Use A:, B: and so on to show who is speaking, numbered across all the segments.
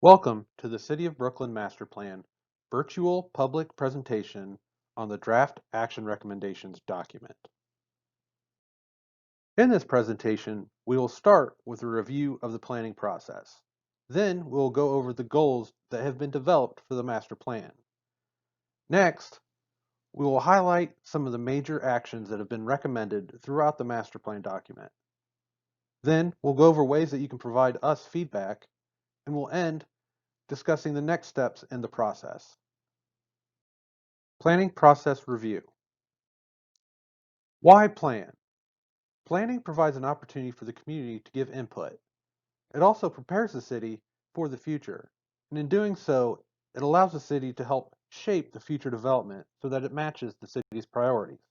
A: Welcome to the City of Brooklyn Master Plan virtual public presentation on the Draft Action Recommendations document. In this presentation, we will start with a review of the planning process. Then we'll go over the goals that have been developed for the master plan. Next, we will highlight some of the major actions that have been recommended throughout the master plan document. Then we'll go over ways that you can provide us feedback, and we'll end discussing the next steps in the process. Planning process review. Why plan? Planning provides an opportunity for the community to give input. It also prepares the city for the future, and in doing so, it allows the city to help shape the future development so that it matches the city's priorities.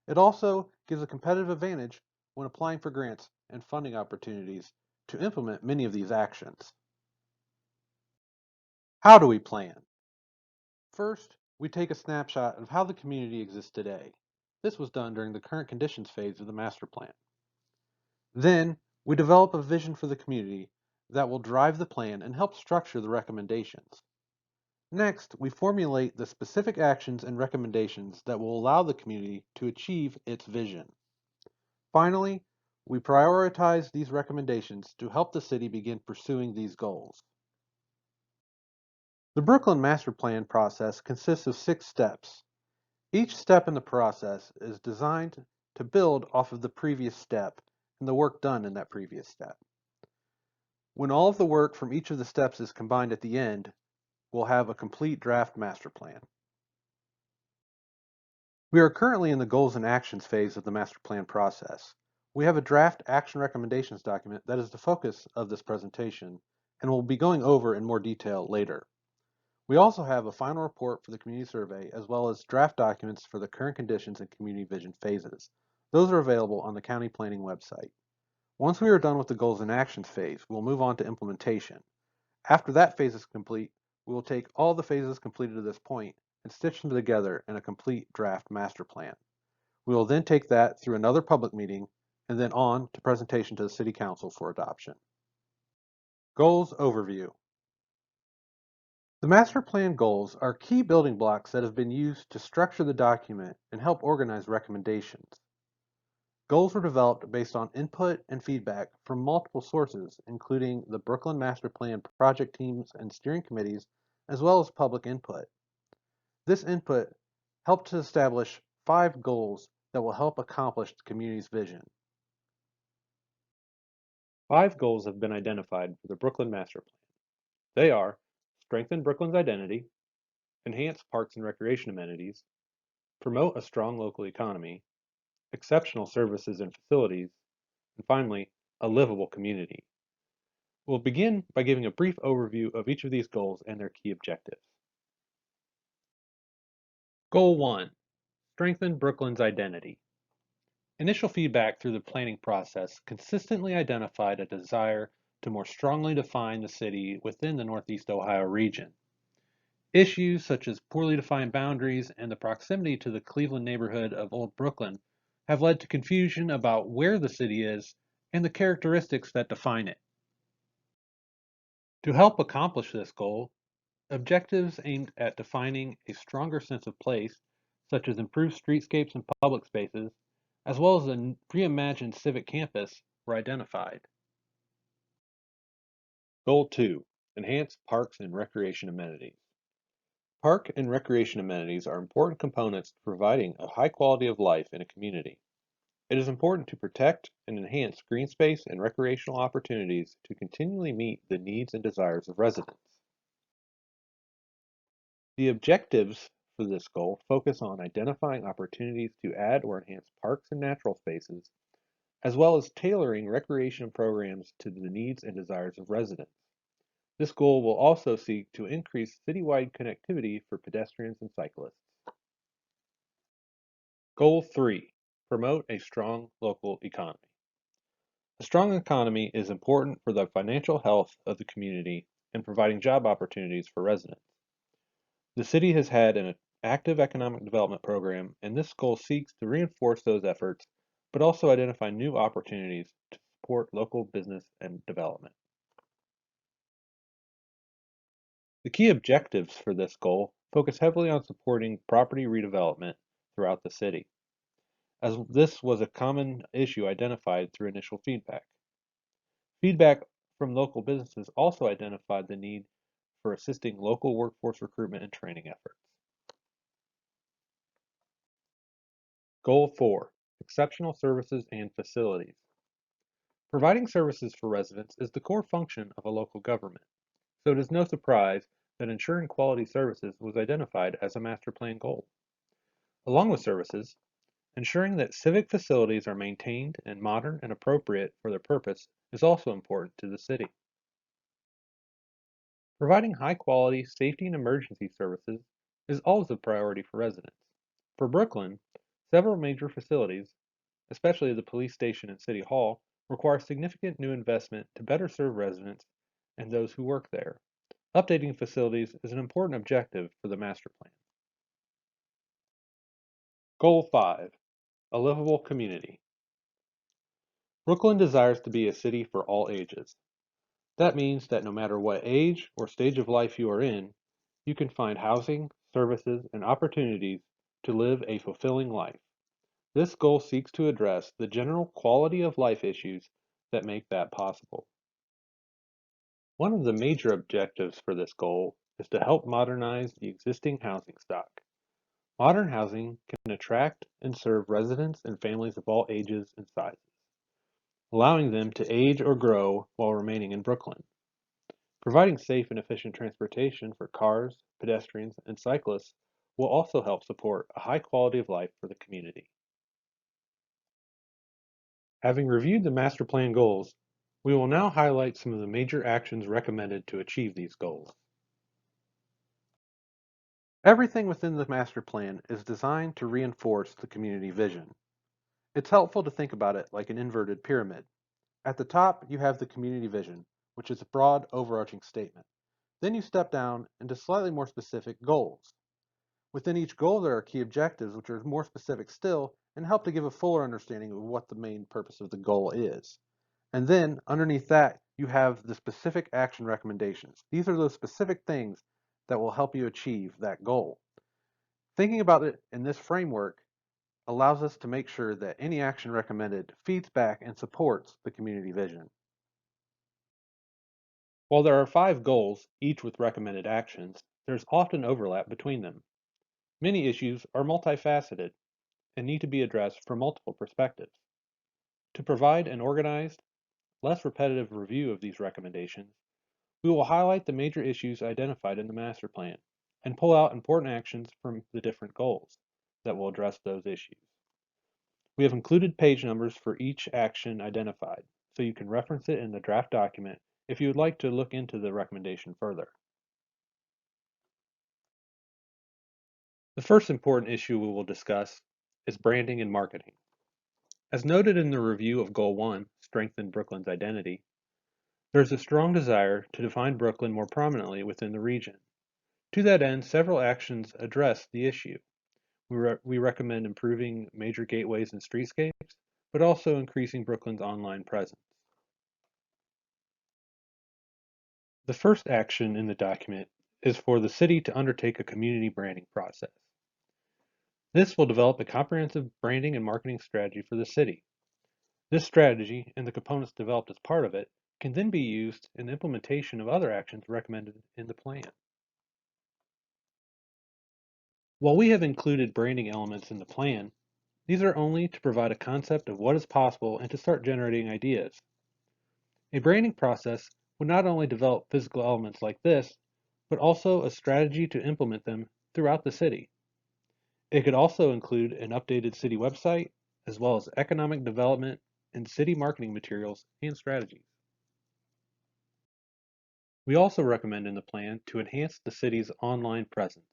A: It also gives a competitive advantage when applying for grants and funding opportunities to implement many of these actions. How do we plan? First, we take a snapshot of how the community exists today. This was done during the current conditions phase of the master plan. Then, we develop a vision for the community that will drive the plan and help structure the recommendations. Next, we formulate the specific actions and recommendations that will allow the community to achieve its vision. Finally, we prioritize these recommendations to help the city begin pursuing these goals. The Brooklyn Master Plan process consists of 6 steps. Each step in the process is designed to build off of the previous step and the work done in that previous step. When all of the work from each of the steps is combined at the end, we'll have a complete draft master plan. We are currently in the goals and actions phase of the master plan process. We have a draft action recommendations document that is the focus of this presentation and we'll be going over in more detail later. We also have a final report for the community survey as well as draft documents for the current conditions and community vision phases. Those are available on the county planning website. Once we are done with the goals and actions phase, we'll move on to implementation. After that phase is complete, we will take all the phases completed to this point and stitch them together in a complete draft master plan. We will then take that through another public meeting and then on to presentation to the City Council for adoption. Goals overview. The master plan goals are key building blocks that have been used to structure the document and help organize recommendations. Goals were developed based on input and feedback from multiple sources, including the Brooklyn Master Plan project teams and steering committees, as well as public input. This input helped to establish 5 goals that will help accomplish the community's vision. 5 goals have been identified for the Brooklyn Master Plan. They are strengthen Brooklyn's identity, enhance parks and recreation amenities, promote a strong local economy, exceptional services and facilities, and finally, a livable community. We'll begin by giving a brief overview of each of these goals and their key objectives. Goal 1. Strengthen Brooklyn's identity. Initial feedback through the planning process consistently identified a desire to more strongly define the city within the Northeast Ohio region. Issues such as poorly defined boundaries and the proximity to the Cleveland neighborhood of Old Brooklyn have led to confusion about where the city is and the characteristics that define it. To help accomplish this goal, objectives aimed at defining a stronger sense of place, such as improved streetscapes and public spaces, as well as a reimagined civic campus, were identified. Goal 2. Enhance parks and recreation amenities. Park and recreation amenities are important components to providing a high quality of life in a community. It is important to protect and enhance green space and recreational opportunities to continually meet the needs and desires of residents. The objectives for this goal focus on identifying opportunities to add or enhance parks and natural spaces, as well as tailoring recreation programs to the needs and desires of residents. This goal will also seek to increase citywide connectivity for pedestrians and cyclists. Goal 3. Promote a strong local economy. A strong economy is important for the financial health of the community and providing job opportunities for residents. The city has had an active economic development program, and this goal seeks to reinforce those efforts, but also identify new opportunities to support local business and development. The key objectives for this goal focus heavily on supporting property redevelopment throughout the city, as this was a common issue identified through initial feedback. Feedback from local businesses also identified the need for assisting local workforce recruitment and training efforts. Goal 4, exceptional services and facilities. Providing services for residents is the core function of a local government, so it is no surprise that ensuring quality services was identified as a master plan goal. Along with services, ensuring that civic facilities are maintained and modern and appropriate for their purpose is also important to the city. Providing high-quality safety and emergency services is always a priority for residents. For Brooklyn, several major facilities, especially the police station and city hall, require significant new investment to better serve residents and those who work there. Updating facilities is an important objective for the master plan. Goal 5, a livable community. Brooklyn desires to be a city for all ages. That means that no matter what age or stage of life you are in, you can find housing, services, and opportunities to live a fulfilling life. This goal seeks to address the general quality of life issues that make that possible. One of the major objectives for this goal is to help modernize the existing housing stock. Modern housing can attract and serve residents and families of all ages and sizes, allowing them to age or grow while remaining in Brooklyn. Providing safe and efficient transportation for cars, pedestrians, and cyclists will also help support a high quality of life for the community. Having reviewed the master plan goals, we will now highlight some of the major actions recommended to achieve these goals. Everything within the master plan is designed to reinforce the community vision. It's helpful to think about it like an inverted pyramid. At the top, you have the community vision, which is a broad, overarching statement. Then you step down into slightly more specific goals. Within each goal, there are key objectives, which are more specific still and help to give a fuller understanding of what the main purpose of the goal is. And then, underneath that, you have the specific action recommendations. These are those specific things that will help you achieve that goal. Thinking about it in this framework allows us to make sure that any action recommended feeds back and supports the community vision. While there are 5 goals, each with recommended actions, there's often overlap between them. Many issues are multifaceted and need to be addressed from multiple perspectives. To provide an organized, less repetitive review of these recommendations, we will highlight the major issues identified in the master plan and pull out important actions from the different goals that will address those issues. We have included page numbers for each action identified, so you can reference it in the draft document if you would like to look into the recommendation further. The first important issue we will discuss is branding and marketing. As noted in the review of Goal 1, Strengthen Brooklyn's Identity, there is a strong desire to define Brooklyn more prominently within the region. To that end, several actions address the issue. We recommend improving major gateways and streetscapes, but also increasing Brooklyn's online presence. The first action in the document is for the city to undertake a community branding process. This will develop a comprehensive branding and marketing strategy for the city. This strategy and the components developed as part of it can then be used in the implementation of other actions recommended in the plan. While we have included branding elements in the plan, these are only to provide a concept of what is possible and to start generating ideas. A branding process would not only develop physical elements like this, but also a strategy to implement them throughout the city. It could also include an updated city website, as well as economic development and city marketing materials and strategies. We also recommend in the plan to enhance the city's online presence.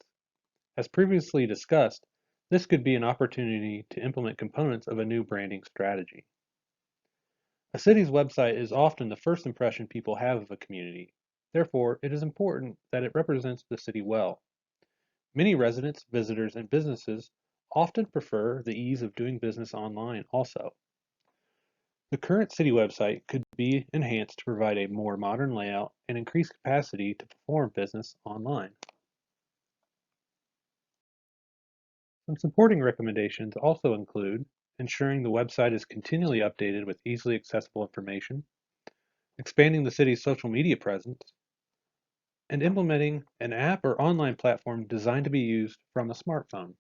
A: As previously discussed, this could be an opportunity to implement components of a new branding strategy. A city's website is often the first impression people have of a community. Therefore, it is important that it represents the city well. Many residents, visitors, and businesses often prefer the ease of doing business online also. The current city website could be enhanced to provide a more modern layout and increase capacity to perform business online. Some supporting recommendations also include ensuring the website is continually updated with easily accessible information, expanding the city's social media presence, and implementing an app or online platform designed to be used from a smartphone.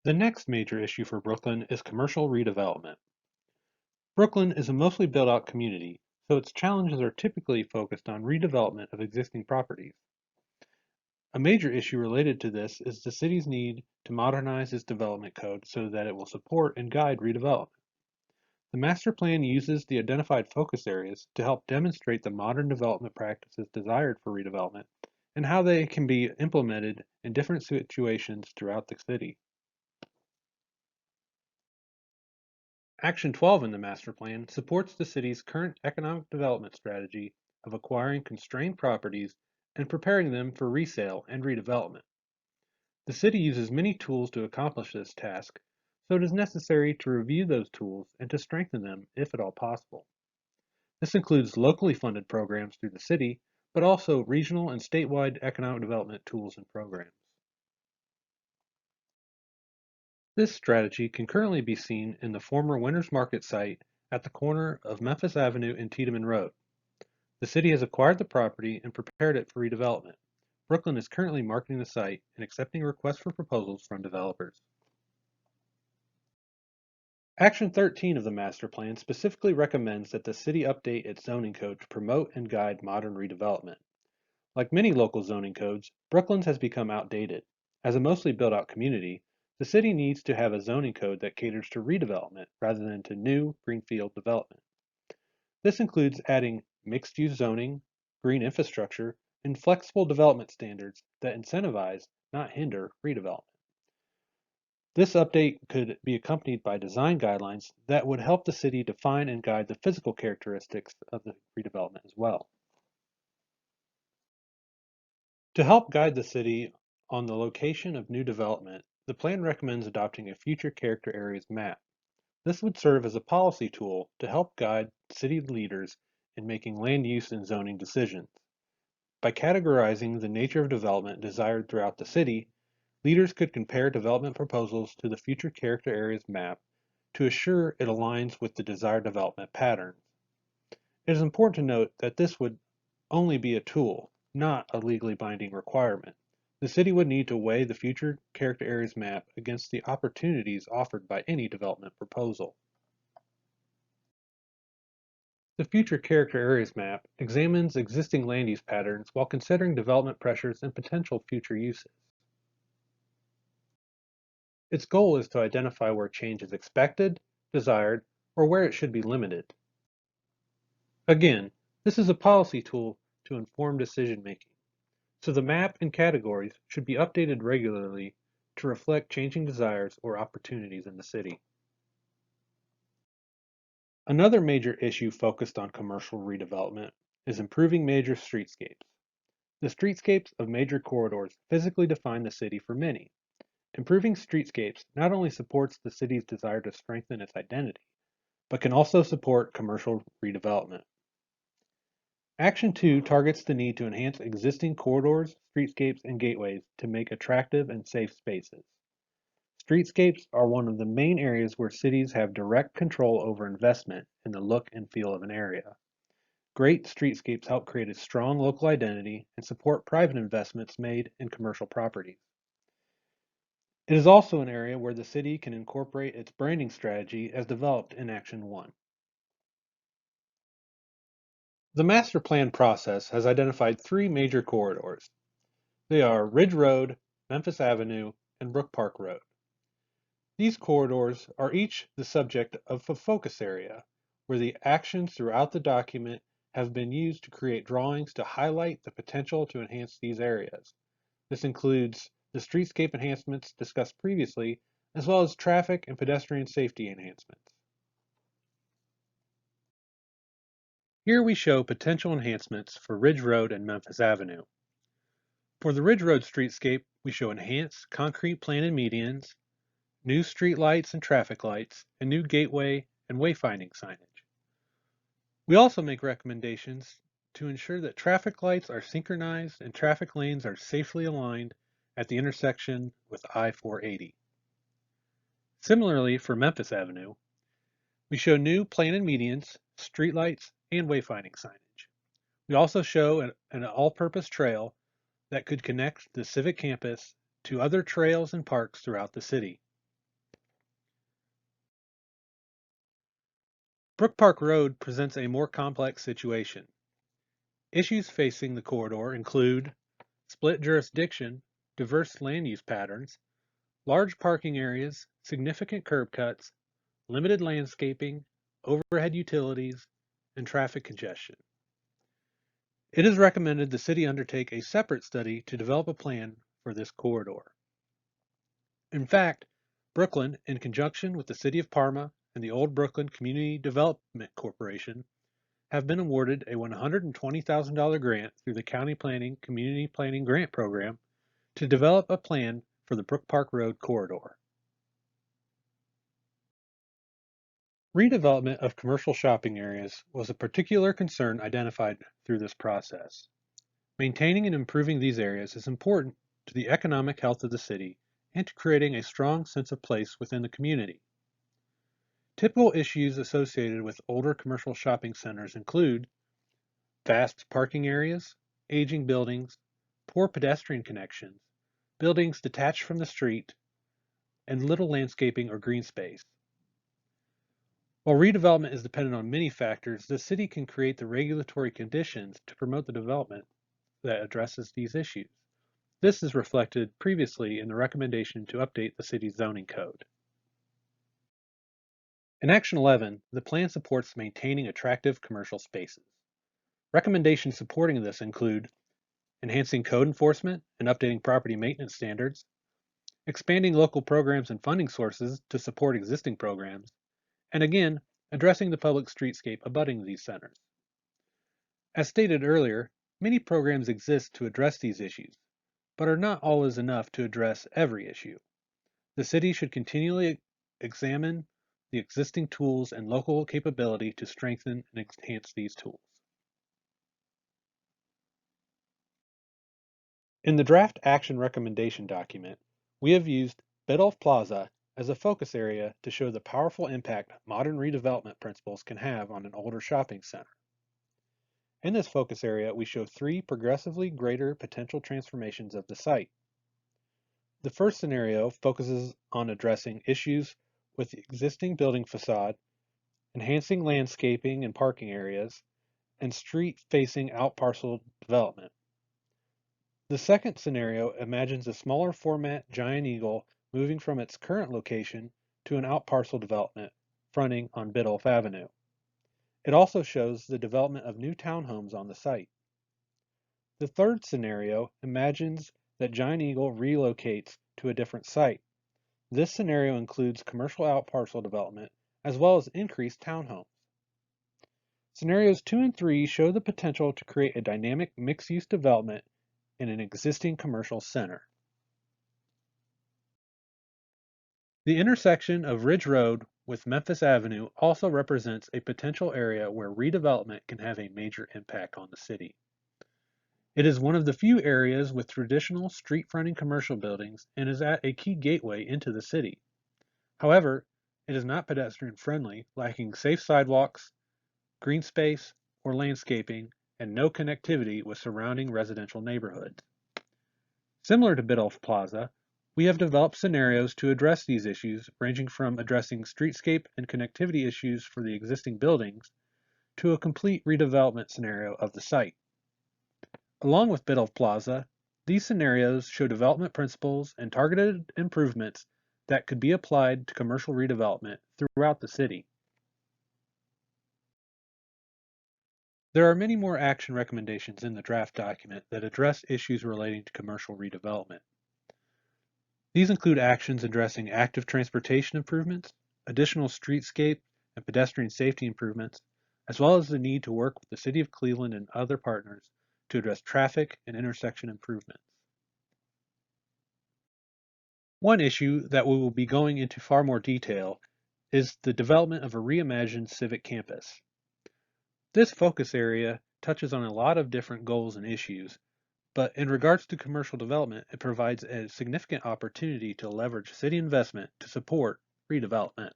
A: The next major issue for Brooklyn is commercial redevelopment. Brooklyn is a mostly built-out community, so its challenges are typically focused on redevelopment of existing properties. A major issue related to this is the city's need to modernize its development code so that it will support and guide redevelopment. The master plan uses the identified focus areas to help demonstrate the modern development practices desired for redevelopment and how they can be implemented in different situations throughout the city. Action 12 in the master plan supports the city's current economic development strategy of acquiring constrained properties and preparing them for resale and redevelopment. The city uses many tools to accomplish this task, so it is necessary to review those tools and to strengthen them if at all possible. This includes locally funded programs through the city, but also regional and statewide economic development tools and programs. This strategy can currently be seen in the former Winners Market site at the corner of Memphis Avenue and Tiedemann Road. The city has acquired the property and prepared it for redevelopment. Brooklyn is currently marketing the site and accepting requests for proposals from developers. Action 13 of the master plan specifically recommends that the city update its zoning code to promote and guide modern redevelopment. Like many local zoning codes, Brooklyn's has become outdated. As a mostly built-out community, the city needs to have a zoning code that caters to redevelopment rather than to new greenfield development. This includes adding mixed-use zoning, green infrastructure, and flexible development standards that incentivize, not hinder, redevelopment. This update could be accompanied by design guidelines that would help the city define and guide the physical characteristics of the redevelopment as well. To help guide the city on the location of new development, the plan recommends adopting a future character areas map. This would serve as a policy tool to help guide city leaders in making land use and zoning decisions. By categorizing the nature of development desired throughout the city, leaders could compare development proposals to the future character areas map to assure it aligns with the desired development patterns. It is important to note that this would only be a tool, not a legally binding requirement. The city would need to weigh the future character areas map against the opportunities offered by any development proposal. The future character areas map examines existing land use patterns while considering development pressures and potential future uses. Its goal is to identify where change is expected, desired, or where it should be limited. Again, this is a policy tool to inform decision making. So the map and categories should be updated regularly to reflect changing desires or opportunities in the city. Another major issue focused on commercial redevelopment is improving major streetscapes. The streetscapes of major corridors physically define the city for many. Improving streetscapes not only supports the city's desire to strengthen its identity, but can also support commercial redevelopment. Action 2 targets the need to enhance existing corridors, streetscapes, and gateways to make attractive and safe spaces. Streetscapes are one of the main areas where cities have direct control over investment in the look and feel of an area. Great streetscapes help create a strong local identity and support private investments made in commercial properties. It is also an area where the city can incorporate its branding strategy as developed in Action 1. The master plan process has identified three major corridors. They are Ridge Road, Memphis Avenue, and Brook Park Road. These corridors are each the subject of a focus area, where the actions throughout the document have been used to create drawings to highlight the potential to enhance these areas. This includes the streetscape enhancements discussed previously, as well as traffic and pedestrian safety enhancements. Here we show potential enhancements for Ridge Road and Memphis Avenue. For the Ridge Road streetscape, we show enhanced concrete planted medians, new street lights and traffic lights, and new gateway and wayfinding signage. We also make recommendations to ensure that traffic lights are synchronized and traffic lanes are safely aligned at the intersection with I-480. Similarly, for Memphis Avenue, we show new planted medians, streetlights, and wayfinding signage. We also show an all-purpose trail that could connect the Civic campus to other trails and parks throughout the city. Brook Park Road presents a more complex situation. Issues facing the corridor include split jurisdiction, diverse land use patterns, large parking areas, significant curb cuts, limited landscaping, overhead utilities, and traffic congestion. It is recommended the city undertake a separate study to develop a plan for this corridor. In fact, Brooklyn, in conjunction with the City of Parma and the Old Brooklyn Community Development Corporation, have been awarded a $120,000 grant through the County Planning Community Planning Grant Program to develop a plan for the Brook Park Road corridor. Redevelopment of commercial shopping areas was a particular concern identified through this process. Maintaining and improving these areas is important to the economic health of the city and to creating a strong sense of place within the community. Typical issues associated with older commercial shopping centers include vast parking areas, aging buildings, poor pedestrian connections, buildings detached from the street, and little landscaping or green space. While redevelopment is dependent on many factors, the city can create the regulatory conditions to promote the development that addresses these issues. This is reflected previously in the recommendation to update the city's zoning code. In Action 11, the plan supports maintaining attractive commercial spaces. Recommendations supporting this include enhancing code enforcement and updating property maintenance standards, expanding local programs and funding sources to support existing programs, and again, addressing the public streetscape abutting these centers. As stated earlier, many programs exist to address these issues, but are not always enough to address every issue. The city should continually examine the existing tools and local capability to strengthen and enhance these tools. In the draft action recommendation document, we have used Biddulph Plaza as a focus area to show the powerful impact modern redevelopment principles can have on an older shopping center. In this focus area, we show three progressively greater potential transformations of the site. The first scenario focuses on addressing issues with the existing building facade, enhancing landscaping and parking areas, and street-facing outparcel development. The second scenario imagines a smaller format Giant Eagle moving from its current location to an outparcel development fronting on Biddulph Avenue. It also shows the development of new townhomes on the site. The third scenario imagines that Giant Eagle relocates to a different site. This scenario includes commercial outparcel development as well as increased townhomes. Scenarios 2 and 3 show the potential to create a dynamic mixed-use development in an existing commercial center. The intersection of Ridge Road with Memphis Avenue also represents a potential area where redevelopment can have a major impact on the city. It is one of the few areas with traditional street-fronting commercial buildings and is at a key gateway into the city. However, it is not pedestrian-friendly, lacking safe sidewalks, green space, or landscaping, and no connectivity with surrounding residential neighborhoods. Similar to Biddulph Plaza, we have developed scenarios to address these issues, ranging from addressing streetscape and connectivity issues for the existing buildings to a complete redevelopment scenario of the site. Along with Biddulph Plaza, these scenarios show development principles and targeted improvements that could be applied to commercial redevelopment throughout the city. There are many more action recommendations in the draft document that address issues relating to commercial redevelopment. These include actions addressing active transportation improvements, additional streetscape and pedestrian safety improvements, as well as the need to work with the City of Cleveland and other partners to address traffic and intersection improvements. One issue that we will be going into far more detail is the development of a reimagined civic campus. This focus area touches on a lot of different goals and issues, but in regards to commercial development, it provides a significant opportunity to leverage city investment to support redevelopment.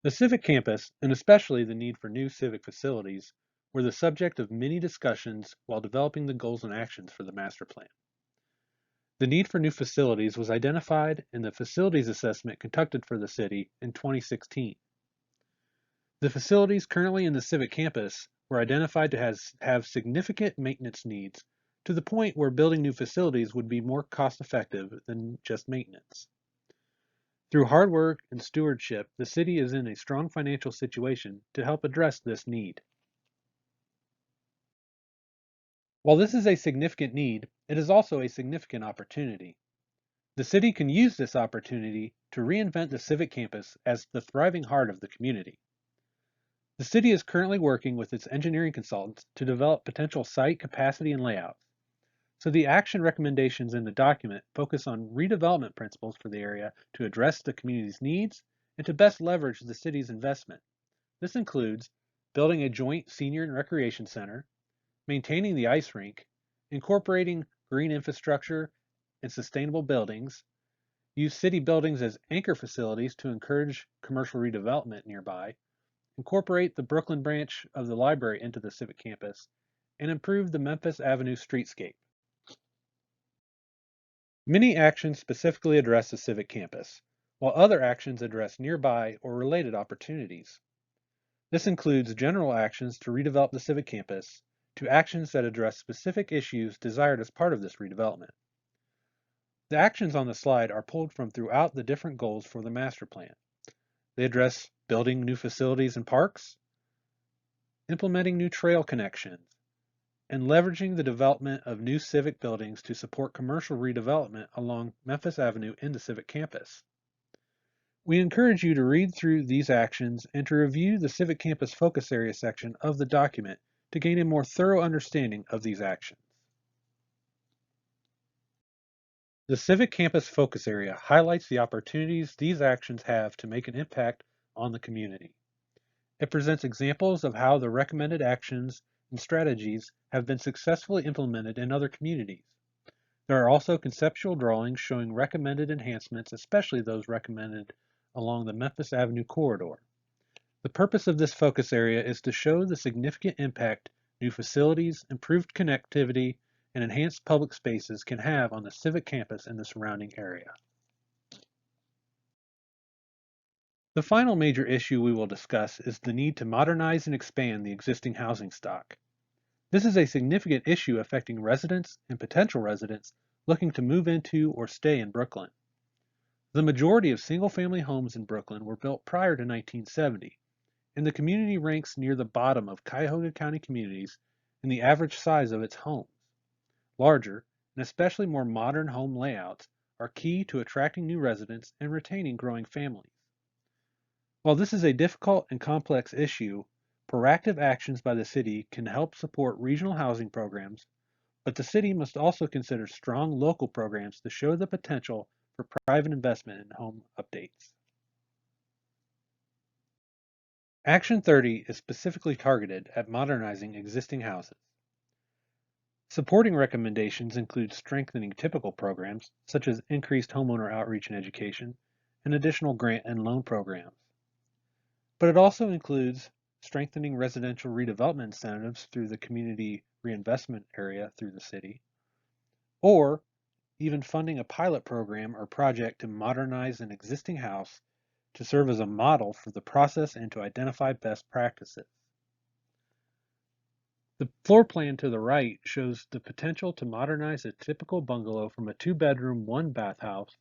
A: The civic campus, and especially the need for new civic facilities, were the subject of many discussions while developing the goals and actions for the master plan. The need for new facilities was identified in the facilities assessment conducted for the city in 2016. The facilities currently in the civic campus were identified to have significant maintenance needs to the point where building new facilities would be more cost effective than just maintenance. Through hard work and stewardship, the city is in a strong financial situation to help address this need. While this is a significant need, it is also a significant opportunity. The city can use this opportunity to reinvent the civic campus as the thriving heart of the community. The city is currently working with its engineering consultants to develop potential site capacity and layouts. So the action recommendations in the document focus on redevelopment principles for the area to address the community's needs and to best leverage the city's investment. This includes building a joint senior and recreation center, maintaining the ice rink, incorporating green infrastructure and sustainable buildings, use city buildings as anchor facilities to encourage commercial redevelopment nearby, incorporate the Brooklyn branch of the library into the civic campus, and improve the Memphis Avenue streetscape. Many actions specifically address the civic campus, while other actions address nearby or related opportunities. This includes general actions to redevelop the civic campus to actions that address specific issues desired as part of this redevelopment. The actions on the slide are pulled from throughout the different goals for the master plan. They address building new facilities and parks, implementing new trail connections, and leveraging the development of new civic buildings to support commercial redevelopment along Memphis Avenue in the civic campus. We encourage you to read through these actions and to review the Civic Campus Focus Area section of the document to gain a more thorough understanding of these actions. The Civic Campus Focus Area highlights the opportunities these actions have to make an impact on the community. It presents examples of how the recommended actions and strategies have been successfully implemented in other communities. There are also conceptual drawings showing recommended enhancements, especially those recommended along the Memphis Avenue corridor. The purpose of this focus area is to show the significant impact new facilities, improved connectivity, and enhanced public spaces can have on the civic campus and the surrounding area. The final major issue we will discuss is the need to modernize and expand the existing housing stock. This is a significant issue affecting residents and potential residents looking to move into or stay in Brooklyn. The majority of single-family homes in Brooklyn were built prior to 1970, and the community ranks near the bottom of Cuyahoga County communities in the average size of its homes. Larger, and especially more modern home layouts are key to attracting new residents and retaining growing families. While this is a difficult and complex issue, proactive actions by the city can help support regional housing programs, but the city must also consider strong local programs to show the potential for private investment in home updates. Action 30 is specifically targeted at modernizing existing houses. Supporting recommendations include strengthening typical programs, such as increased homeowner outreach and education, and additional grant and loan programs. But it also includes strengthening residential redevelopment incentives through the community reinvestment area through the city, or even funding a pilot program or project to modernize an existing house to serve as a model for the process and to identify best practices. The floor plan to the right shows the potential to modernize a typical bungalow from a 2-bedroom, 1-bath house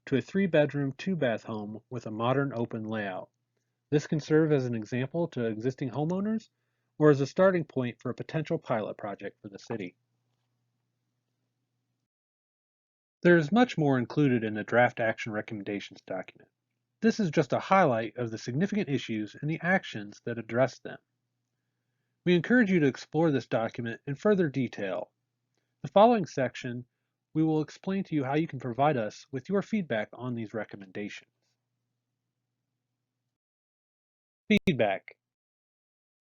A: to a 3-bedroom, 2-bath home with a modern open layout. This can serve as an example to existing homeowners or as a starting point for a potential pilot project for the city. There is much more included in the draft action recommendations document. This is just a highlight of the significant issues and the actions that address them. We encourage you to explore this document in further detail. The following section we will explain to you how you can provide us with your feedback on these recommendations. Feedback.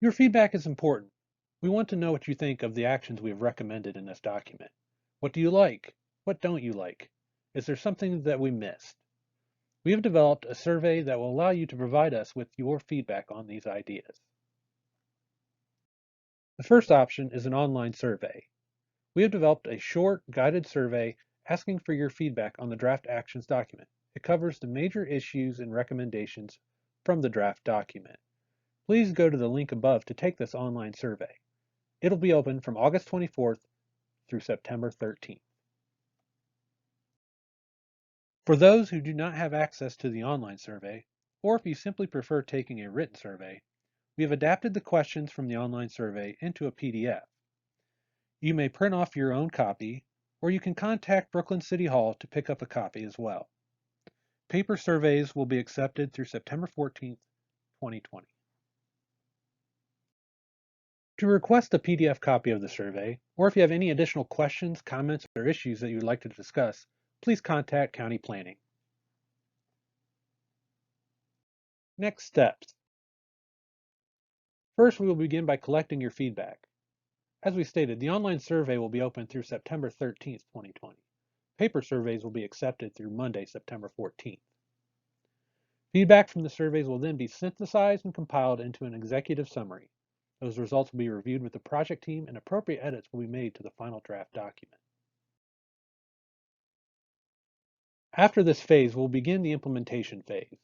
A: Your feedback is important. We want to know what you think of the actions we have recommended in this document. What do you like? What don't you like? Is there something that we missed? We have developed a survey that will allow you to provide us with your feedback on these ideas. The first option is an online survey. We have developed a short, guided survey asking for your feedback on the draft actions document. It covers the major issues and recommendations from the draft document. Please go to the link above to take this online survey. It'll be open from August 24th through September 13th. For those who do not have access to the online survey, or if you simply prefer taking a written survey, we have adapted the questions from the online survey into a PDF. You may print off your own copy, or you can contact Brooklyn City Hall to pick up a copy as well. Paper surveys will be accepted through September 14th, 2020. To request a PDF copy of the survey, or if you have any additional questions, comments, or issues that you would like to discuss, please contact County Planning. Next steps. First, we will begin by collecting your feedback. As we stated, the online survey will be open through September 13th, 2020. Paper surveys will be accepted through Monday, September 14th. Feedback from the surveys will then be synthesized and compiled into an executive summary. Those results will be reviewed with the project team and appropriate edits will be made to the final draft document. After this phase, we'll begin the implementation phase.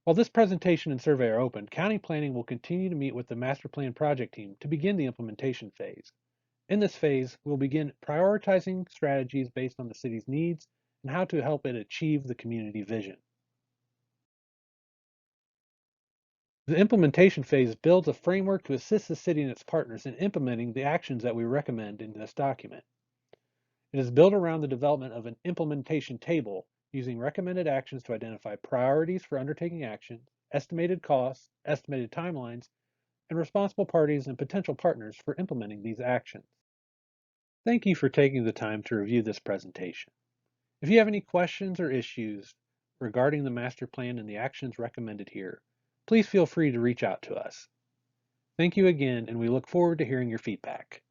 A: While this presentation and survey are open, County Planning will continue to meet with the Master Plan project team to begin the implementation phase. In this phase, we'll begin prioritizing strategies based on the city's needs and how to help it achieve the community vision. The implementation phase builds a framework to assist the city and its partners in implementing the actions that we recommend in this document. It is built around the development of an implementation table using recommended actions to identify priorities for undertaking action, estimated costs, estimated timelines, and responsible parties and potential partners for implementing these actions. Thank you for taking the time to review this presentation. If you have any questions or issues regarding the master plan and the actions recommended here, please feel free to reach out to us. Thank you again, and we look forward to hearing your feedback.